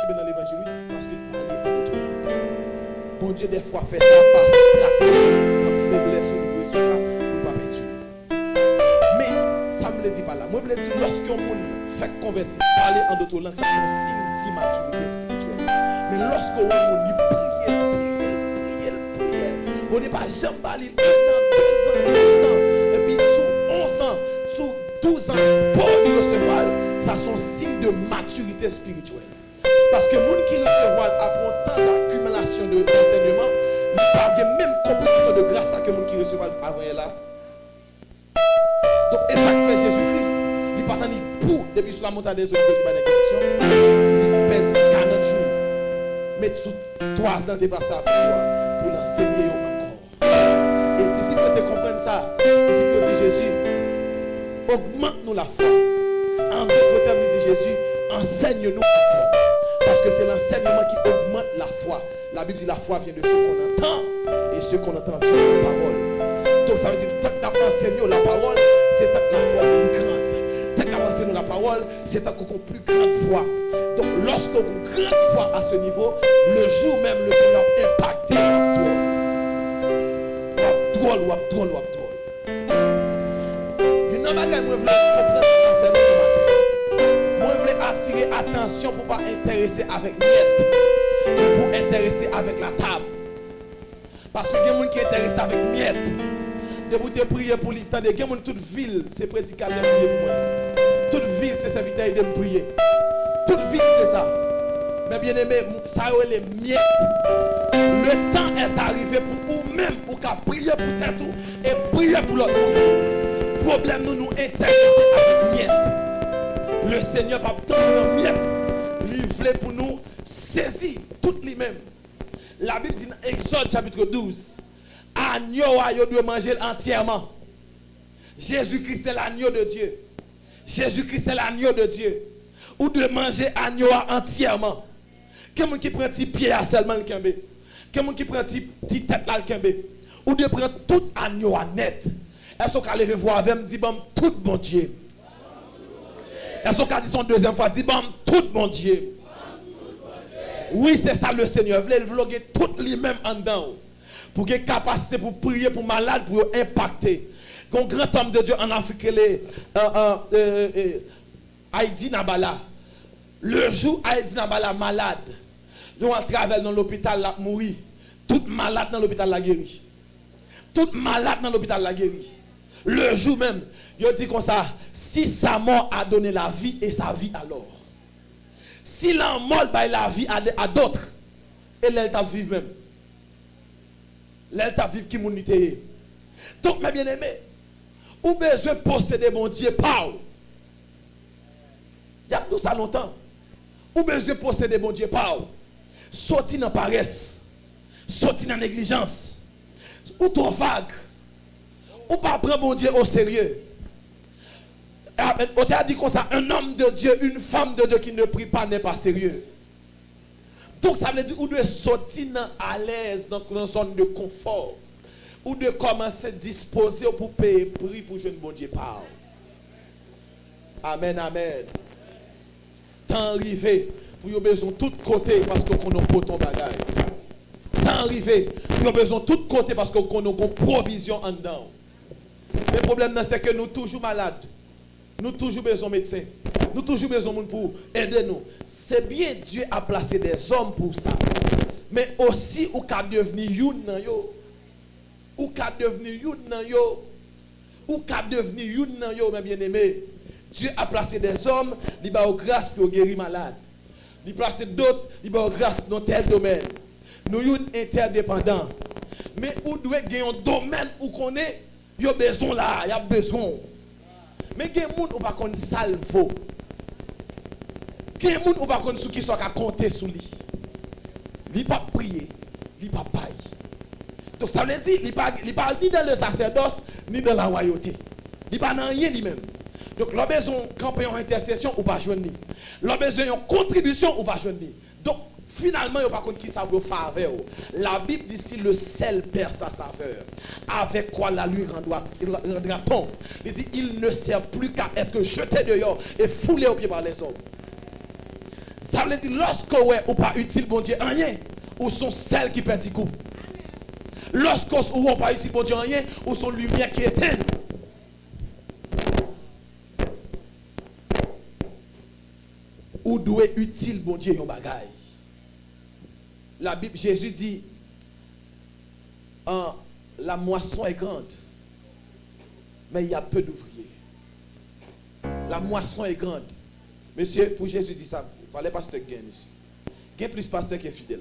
qui est dans l'évangile? Parce qu'il parlait en d'autres langues. Bon Dieu, des fois, fait ça par stratégie, en faiblesse au niveau de ça, pour ne pas perdre. Mais, ça ne me le dit pas là. Moi, je veux dire, lorsqu'on fait convertir, parler en d'autres langues, c'est un signe d'immaturité spirituelle. Mais lorsqu'on prie, on n'est pas jamais allé 1 an, 2 ans, 10 ans, et puis sous 11 ans, sous 12 ans, pour lui recevoir, ça sont signe de maturité spirituelle. Parce que les gens qui reçoivent après tant d'accumulation d'enseignement, ils n'ont pas même compréhension de grâce à que les gens qui reçoivent avant là. Donc, et ça que fait Jésus-Christ, il part pour, depuis sur la montagne des Oliviers qui va dans il perd 40 jours. Mais sous 3 ans, il passe avec toi pour l'enseigner encore. Et les disciples te comprennent ça. Les disciples disent Jésus, augmente-nous la foi. En d'autres termes, il dit Jésus, enseigne-nous encore. Parce que c'est l'enseignement qui augmente la foi. La Bible dit la foi vient de ce qu'on entend. Et ce qu'on entend vient de la parole. Donc ça veut dire que tant qu'on enseigne la parole, c'est tant que la foi est plus grande. Tant qu'on enseigne la parole, c'est tant qu'on a plus grande foi. Donc lorsqu'on a une grande foi à ce niveau, le jour même le Seigneur impacté drôle. Je ne veux pas comprendre l'enseignement ce matin. Moi, je veux attirer attention pour ne pas intéresser avec miette, mais pour intéresser avec la table. Parce que il y a des gens qui sont intéressés avec miette. De vous prier pour l'État, il y a des gens toute ville, c'est prédicateur de prier pour moi. Toute ville, c'est serviteur de me prier. Toute ville, c'est ça. Mais bien aimé, ça a les miettes. Le temps est arrivé pour vous-même, pour qu'à prier pour tout et prier pour l'autre monde. Problème, nous intéresser avec miettes. Le Seigneur va prendre miettes, livré pour nous, saisir toutes les mêmes. La Bible dit dans Exode chapitre 12, agneau doit manger entièrement. Jésus-Christ c'est l'agneau de Dieu. Jésus-Christ c'est l'agneau de Dieu. Ou de manger agneau entièrement. Quelqu'un qui prend un petit pied à seulement le kembe. Quelqu'un qui prend un petit tête là le kembe. Ou de prendre tout agneau à net. Est-ce qu'on lever voir avec me dit bon tout bon Dieu. Est-ce qu'on dit son deuxième fois dit bon tout bon Dieu. Oui, c'est ça le Seigneur. Il veut vloguer toutes les mêmes en dedans. Pour qu'il ait capacité pour prier pour malade, pour impacter. Un grand homme de Dieu en Afrique, Haïdi Nabala. Le jour Haïdi Nabala malade, nous on travaille dans l'hôpital là mourir. Tout malade dans l'hôpital la guéri. Tout malade dans l'hôpital la guéri. Le jour même, il dit comme ça, si sa mort a donné la vie et sa vie alors. Si la mort baille la vie à d'autres, et l'elle t'a vivre même. L'elle t'a vivre qui m'unité. Donc mes bien-aimés, ou besoin de posséder mon Dieu par. Il y a tout ça longtemps. Ou besoin de posséder mon Dieu par. Sorti dans paresse. Sorti dans négligence. Ou trop vague. Ou pas prendre mon Dieu au sérieux. On t'a dit comme ça, un homme de Dieu, une femme de Dieu qui ne prie pas n'est pas sérieux. Donc ça veut dire ou de sortir à l'aise dans une zone de confort. Ou de commencer à disposer pour payer prix pour jouer bon Dieu par. Amen, amen. Tant arrivé, pour y besoin de tous côtés parce qu'on a un poton bagage. Tant arrivé, pour y besoin de tous côtés parce qu'on a une provision en dedans. Le problème c'est que nous toujours malades. Nous toujours besoin de médecins. Nous toujours besoin de monde pour aider nous. C'est bien Dieu a placé des hommes pour ça. Mais aussi ou qu'a devenir youn nan yo. Ou qu'a devenir youn nan yo. Ou qu'a devenir youn nan yo mes bien-aimés. Dieu a placé des hommes, il va au grâce pour guérir malade. Il a placé d'autres, il va au grâce dans tel domaine. Nous sommes interdépendants. Mais où doit gagner un domaine où qu'on est, il y a besoin là, il y a besoin. Mais il y a des gens qui ne sont pas salvo. Il y a des gens qui ne sont pas compter sur lui. Il ne peut pas prier, il ne peut pas payer. Donc ça veut dire qu'il ne parle ni dans le sacerdoce, ni dans la royauté. Il ne parle dans rien lui-même. Donc l'on a besoin de camper en intercession ou pas joindre. L'on a besoin de contribution ou pas joindre. Donc finalement, il n'y a pas contre qui ça veut faveur. La Bible dit si le sel perd sa saveur, avec quoi la lui rendra-t-on? Il dit il ne sert plus qu'à être jeté dehors et foulé aux pieds par les hommes. Ça veut dire lorsque ouais, ou pas utile, bon Dieu, rien, ou sont celles qui perdent coup. Lorsque ou pas utile, bon Dieu, rien, ou sont lumière qui éteint. Ou doit utile, bon Dieu, yon bagaille. La Bible, Jésus dit, la moisson est grande, mais il y a peu d'ouvriers. La moisson est grande. Monsieur, pour Jésus dit ça, il fallait pasteur gain, monsieur. Il y a plus pasteur qui est fidèle.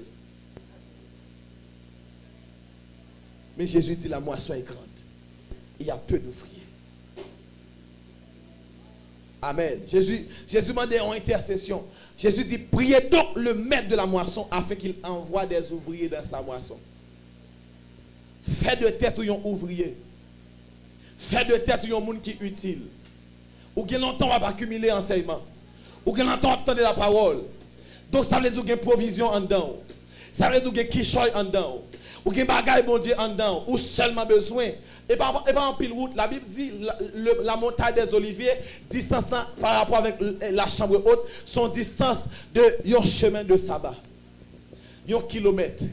Mais Jésus dit la moisson est grande. Il y a peu d'ouvriers. Amen. Jésus demandait en intercession. Jésus dit, priez donc le maître de la moisson afin qu'il envoie des ouvriers dans sa moisson. Fais de tête ou yon ouvrier. Fais de tête ou yon monde qui est utile. Ou bien longtemps on va accumuler enseignement. Ou bien longtemps on attendre la parole. Donc ça veut dire qu'il y a une provision en dedans. Ça veut dire qu'il y a qui choy en dedans. Ou qu'il y a un bagage bon Dieu en dedans. Ou seulement besoin. Et pas en pile route. La Bible dit la montagne des Oliviers, distance par rapport avec la chambre haute, son distance de un chemin de sabbat. 1 kilomètre.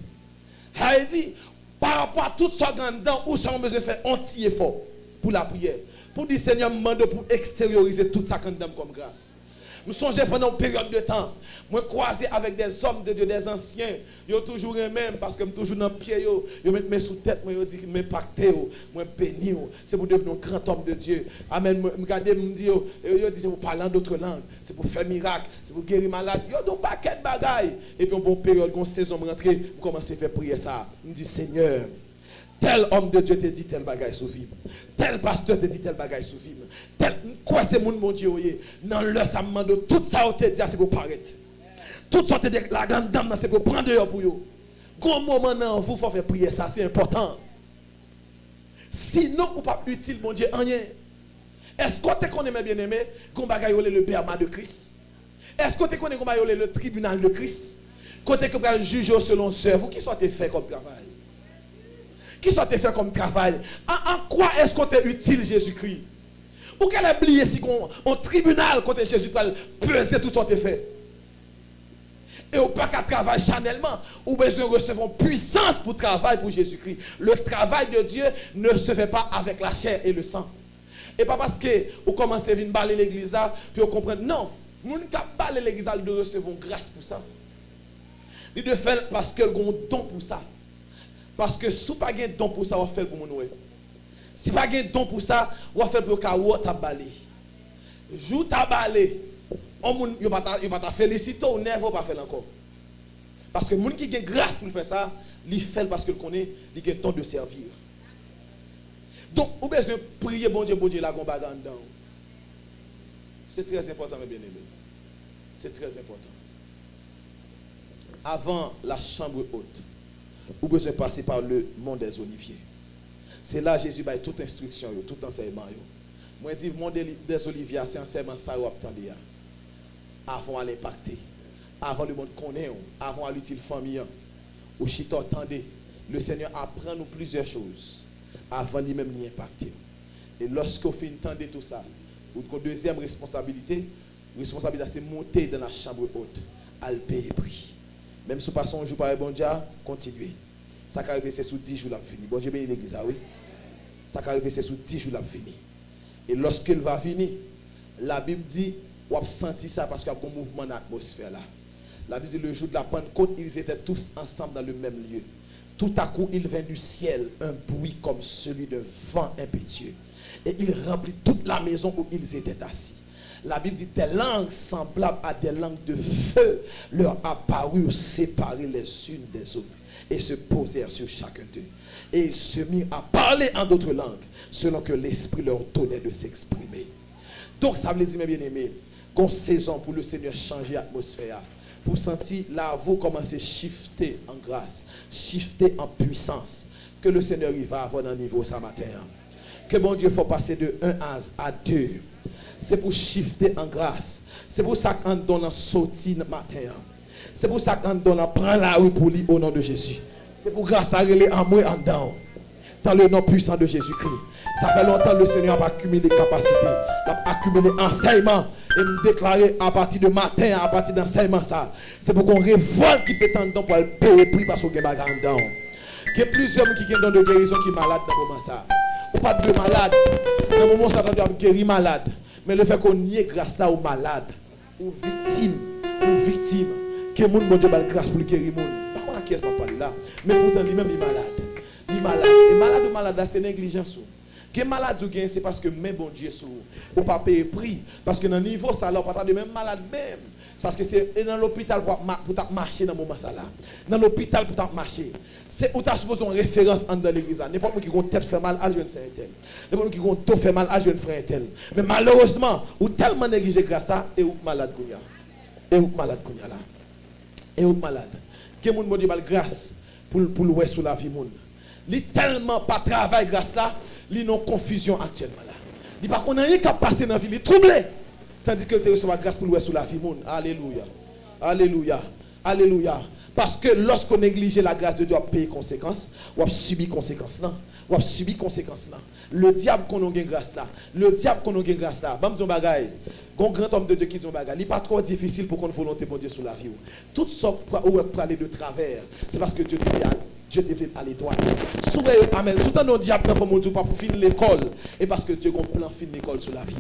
Elle dit, par rapport à tout ça dedans, où ça on besoin de faire un petit effort pour la prière. Pour dire Seigneur, me demande pour extérioriser tout ça comme grâce. Nous songeons pendant une période de temps. Moi, croisé avec des hommes de Dieu, des anciens. Ils ont toujours les mêmes parce que je suis toujours dans le pied. Ils mettent mes sous-tête, moi, ils disent que je pacté, moi, béni. C'est pour devenir un grand homme de Dieu. Amen. Regardez, me dit, ils disent c'est pour parler d'autres langues. C'est pour faire miracle. C'est pour guérir malade. Ils ont un paquet de bagailles. Et puis, en bonne période, une saison rentrée, je commence à faire prier ça. Je me dis, Seigneur, tel homme de Dieu te dit tel bagaille sous vie. Tel pasteur te dit tel bagaille sous vie. Tel, quoi c'est mon Dieu, dans le ça me demande tout ça, on te dit, c'est pour paraître. Tout ça, la grande dame, c'est pour prendre dehors pour vous. Quand moment, vous faut faire prier ça, c'est important. Sinon, vous pas utile, mon Dieu, rien. Est-ce qu'on est bien aimé, qu'on bagaille le berma de Christ? Est-ce qu'on connaît qu'on bagaille le tribunal de Christ? Qu'on est juge selon ce vous qui soit fait comme travail? Qui soit fait comme travail? En quoi est-ce qu'on est utile Jésus-Christ? Ou qu'elle a oublié si on tribunal côté Jésus Christ peser tout ce fait? Et au pas qu'à travailler chanellement, ou besoin de recevoir puissance pour travailler pour Jésus-Christ. Le travail de Dieu ne se fait pas avec la chair et le sang. Et pas parce que vous commencez à venir balayer l'église, puis vous comprenez. Non, nous ne pouvons pas balayer l'église de recevoir grâce pour ça. Il de faire parce que nous avons un don pour ça. Parce que si vous n'avez pas de don pour ça, vous faites pour nous. Si vous n'avez pas de don pour ça, vous faites pour que vous tabalez. Jou tabalé. On ne va pas féliciter ou ne va pas faire encore. Parce que les gens qui ont grâce pour faire ça, ils font parce qu'ils connaissent, ils ont le temps de servir. Donc, vous avez besoin de prier, bon Dieu, la gomba dedans. C'est très important, mes bien-aimés. C'est très important. Avant la chambre haute, vous avez besoin de passer par le mont des Oliviers. C'est là que Jésus a toute instruction, tout enseignement. Moi, je dis, le mont des Oliviers, c'est un enseignement ça vous attendez. Avant à l'impacter, avant le monde connaît, avant à l'utile famille, au chita attendez, le Seigneur apprend nous plusieurs choses avant lui-même d'y impacter. Et lorsque vous finissez d'entendre tout ça, votre deuxième responsabilité, c'est monter dans la chambre haute, à le payer prix. Même si vous passez un jour par le bon Dieu, continuez. Ça qui arrive, c'est sous 10 jours la fini. Bon Dieu bénit l'église, oui. Ça qui arrive, c'est sous 10 jours la fini. Et lorsqu'il va finir, la Bible dit, on a senti ça parce qu'il y a un mouvement dans l'atmosphère là. La Bible dit, le jour de la Pentecôte, ils étaient tous ensemble dans le même lieu. Tout à coup, il vint du ciel un bruit comme celui de vent impétueux. Et il remplit toute la maison où ils étaient assis. La Bible dit, des langues semblables à des langues de feu leur apparurent séparées les unes des autres et se posèrent sur chacun d'eux. Et ils se mirent à parler en d'autres langues selon que l'Esprit leur donnait de s'exprimer. Donc ça veut dire, mes bien-aimés, qu'on saison pour le Seigneur changer l'atmosphère, pour sentir la voix commencer à shifter en grâce, shifter en puissance, que le Seigneur il va avoir un niveau ce matin. Que mon Dieu faut passer de 1 à 2. C'est pour shifter en grâce. C'est pour ça qu'on donne la sortie le matin. C'est pour ça qu'on donne la prend la rue pour lui au nom de Jésus. C'est pour grâce à relais en moi en dedans. dans le nom puissant de Jésus-Christ. Ça fait longtemps que le Seigneur a accumulé capacités, a accumulé enseignement. Et me déclarer à partir de matin, à partir d'enseignement, ça, c'est pour qu'on révolte qui peut tendre pour payer prix parce qu'on a des bagages dedans. Il y a plusieurs qui ont dans de guérison qui sont malades dans le moment ça. Ou pas de malade. Dans le moment ça, on guérir malade. Mais le fait qu'on y est grâce là aux malades, aux victimes, que le monde bon Dieu a grâce pour guérir le monde. Par contre, qui est-ce qu'on parle là? Mais pourtant, lui-même, il est malade. Il est malade. Et malade ou malade, c'est négligence. Que malade ou gain, c'est parce que même bon Dieu sous ou pas payer prix parce que dans le niveau ça là pas de même malade même parce que c'est dans l'hôpital pour marcher dans moment ça là dans l'hôpital pour marcher c'est où tu as supposé une référence dans l'église n'importe qui a tête fait mal à jeune saint tel n'importe qui a dos fait mal à jeune frère tel mais malheureusement ou tellement négligé grâce à et ou malade kounya et ou malade kounya là et ou malade que monde bon Dieu mal grâce pour ouais sous la vie monde li tellement pas travail grâce là li non confusion actuellement là. Li pas qu'on a rien qu'à passer dans la vie, li troublé. Tandis que tu reçois grâce pour le sous la vie monde. Alléluia. Alléluia. Alléluia. Parce que lorsqu'on néglige la grâce de Dieu, on paye conséquences, on subit conséquences là. On subit conséquences là. Le diable qu'on a grâce là. Le diable qu'on a grâce là. Bam ton bagay. Gon grand homme de Dieu qui dit bagay. Il pas trop difficile pour qu'on volonté bon Dieu sous la vie. Tout ça pour aller de travers, c'est parce que Dieu te dit Dieu te fait parler droit. Souvent, amen. Souvent, nos diables ne font pas pour finir l'école. Et parce que Dieu a un plan finir l'école sur la vie.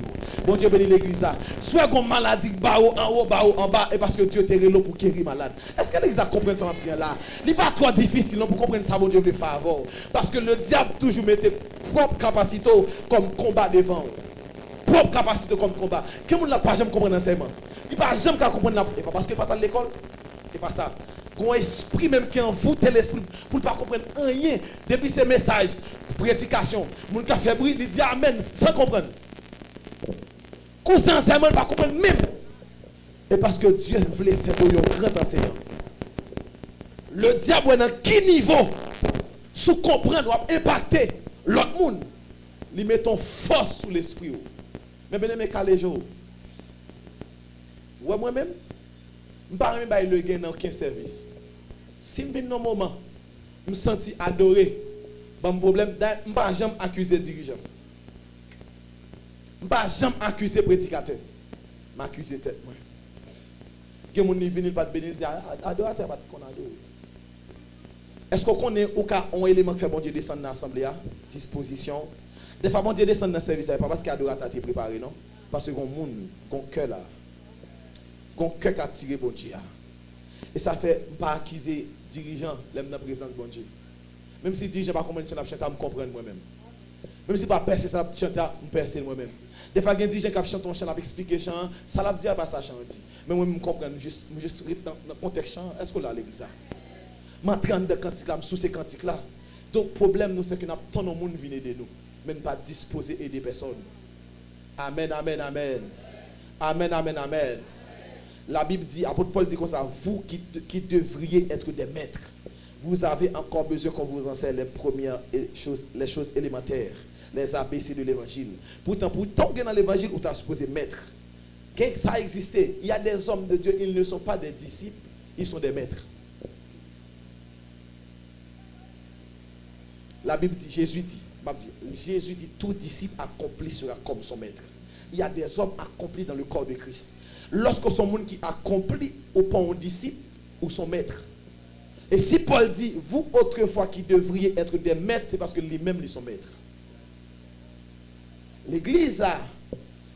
Bon Dieu bénit l'église. Soit qu'on maladie en haut, en bas. Et parce que Dieu te relou pour guérir malade. Est-ce que l'église comprend ça là? Il n'est pas trop difficile pour comprendre ça, bon Dieu veut favor. Parce que le diable toujours mettait propre capacité comme combat devant. Propre capacité comme combat. Quel monde n'a pas jamais comprendre l'enseignement? Il n'a pas jamais comprendre la. Et pas parce qu'il n'est pas dans l'école. Et pas ça. Un esprit même qui envoûte l'esprit pour ne pas comprendre rien depuis ces messages, prédication. Mon qui a fait bruit, il dit amen sans comprendre. Conscience, il ne pas comprendre même. Et parce que Dieu voulait faire pour un grand enseignant. Le diable est dans quel niveau sous comprendre ou impacter l'autre monde. Il met ton force sous l'esprit. Mais bien aimé calé jour. Ouais moi-même. Je ne peux pas le gain dans aucun service. Si je viens dans un moment, je me sens adoré, bon problème, je ne peux pas jamais accuser le dirigeant. Je ne peux pas jamais accuser le prédicateur. Je m'accuse tête. Il y a des gens qui viennent pas bénir, disent adorateur, pas qu'on adore. Est-ce qu'on connaît un élément qui fait bon Dieu descendre dans l'assemblée? Disposition. Des fois, bon Dieu descend dans le service, pas parce qu'adorateur a été préparé, non? Parce que mon monde, mon cœur là. Qu'on cœur a tiré bon Dieu. Et ça fait pas accuser dirigeant l'aime dans présence bon Dieu. Même si dirigeant pas comprendre ça chanter, me comprendre moi-même. Même si pas percer ça chanter, me percer moi-même. Des fois il y a dirigeant qui chante un chant, a expliquer chant, ça l'a dit pas ça chanter. Mais moi me comprendre juste dans le contexte chant, est-ce que là l'église ça? M'entraîne de cantique là, sous ces cantiques là. Donc problème nous c'est que n'a tant de monde vient aider nous, mais pas disposer aider personne. Amen amen amen. Amen amen amen. La Bible dit, apôtre Paul dit comme ça, vous qui devriez être des maîtres, vous avez encore besoin qu'on vous enseigne les premières choses, les choses élémentaires, les ABC de l'évangile. Pourtant, pour tomber dans l'évangile, vous êtes supposé maître. Quand ça a existé, il y a des hommes de Dieu, ils ne sont pas des disciples, ils sont des maîtres. La Bible dit, Jésus dit, tout disciple accompli sera comme son maître. Il y a des hommes accomplis dans le corps de Christ. Lorsque son monde qui accomplit ou pas un disciple ou son maître. Et si Paul dit, vous autrefois qui devriez être des maîtres, c'est parce que lui-même ils sont maîtres. L'église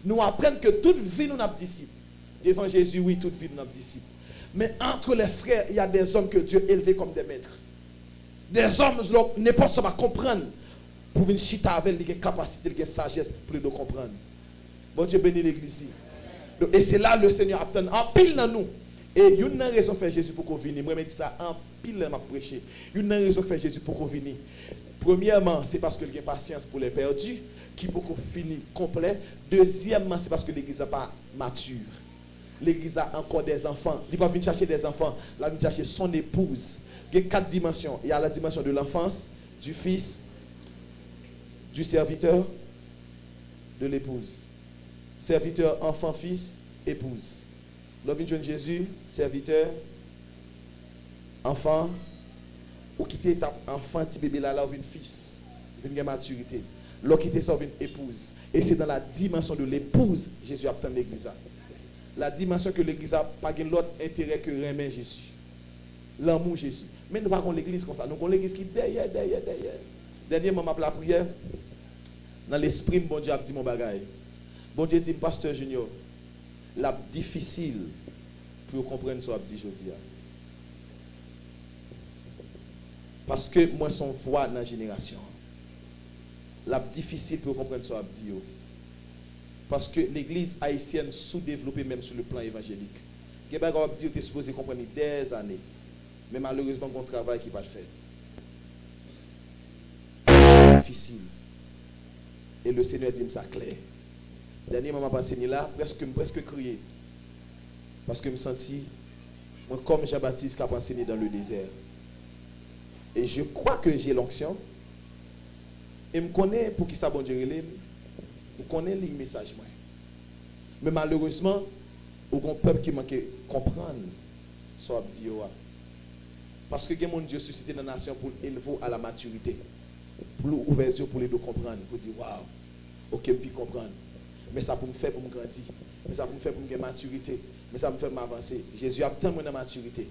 nous apprend que toute vie nous n'a pas disciple. Devant Jésus, oui, toute vie nous n'a pas disciple. Mais entre les frères, il y a des hommes que Dieu a élevés comme des maîtres. Des hommes, n'importe qui va comprendre. Pour une chita avec des capacités, des sagesse pour nous comprendre. Bon Dieu bénit l'église. Et c'est là le Seigneur attend en pile dans nous. Et une raison de faire Jésus pour qu'on vienne. Moi, je dis ça en pile m'a prêché. Une raison de faire Jésus pour qu'on vienne. Premièrement, c'est parce qu'il y a patience pour les perdus, qui pour qu'on finisse complet. Deuxièmement, c'est parce que l'église n'est pas mature. L'église a encore des enfants. Il va venir chercher des enfants. Il va venir chercher son épouse. Il y a 4 dimensions. Il y a la dimension de l'enfance, du fils, du serviteur, de l'épouse. Serviteur, enfant, fils, épouse. L'homme de Jésus, serviteur, enfant, ou quitter enfant, petit bébé là, là, ou une fils. une maturité. L'autre qui était sauvé une épouse. Et c'est dans la dimension de l'épouse, Jésus obtient l'église. La dimension que l'église n'a pas l'autre intérêt que aimer Jésus. L'amour Jésus. Mais nous avons l'église comme ça. Nous avons l'église qui derrière. Dernièrement, je la prière. Dans l'esprit, bon Dieu a dit mon bagaille. Bon Dieu dit, pasteur Junior, la difficile pour comprendre ce que je dis aujourd'hui. Parce que moi, son voix dans la génération. La difficile pour comprendre ce que je dis. Parce que l'église haïtienne sous-développée même sur le plan évangélique. Il y a des gens qui sont supposés comprendre des années. Mais malheureusement, il y a un travail qui n'est pas fait. Difficile. Et le Seigneur dit ça clair. Dernier moment passé là, presque crié. Parce que je me sentis, moi, comme Jean-Baptiste qui a enseigné dans le désert. Et je crois que j'ai l'onction. Et je connais pour qui ça bon Dieu relève. Je connais les messages. Mais malheureusement, il y a un peuple qui manque comprendre ce que je dis. Parce que mon Dieu suscité dans la nation pour élever à la maturité. Pour ouvrir les yeux pour les deux comprendre. Pour dire, waouh, ok, puis comprendre. Mais ça pour me faire pour me grandir. Mais ça pour me faire pour me gagner maturité. Mais ça me fait m'avancer. Jésus a tant de maturité.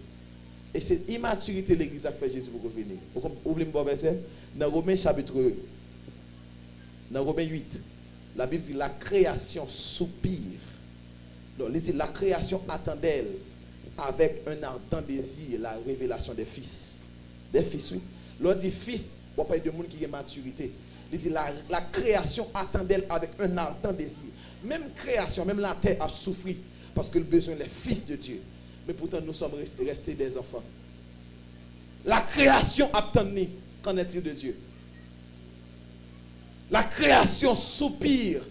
Et c'est immaturité l'église qui fait Jésus pour revenir. Ouvrez le bon verset. Dans Romains chapitre, dans Romains 8, la Bible dit la création soupire. Donc, la création attend d'elle avec un ardent désir la révélation des fils. Des fils, oui. L'on dit fils, on parle de monde qui a maturité. Il dit la création attend d'elle avec un ardent désir. Même création, même la terre a souffert parce que le besoin des fils de Dieu. Mais pourtant, nous sommes restés des enfants. La création attend. Qu'en est-il de Dieu? La création soupire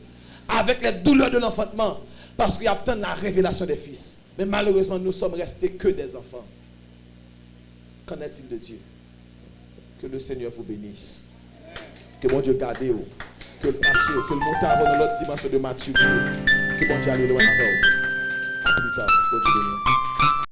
avec les douleurs de l'enfantement parce qu'il attend la révélation des fils. Mais malheureusement, nous sommes restés que des enfants. Qu'en est-il de Dieu? Que le Seigneur vous bénisse. Que mon Dieu garde vous. Que le cache, que le monte avant l'autre dimension de maturité. Que mon Dieu aille loin avec vous. À plus tard. Bonne journée.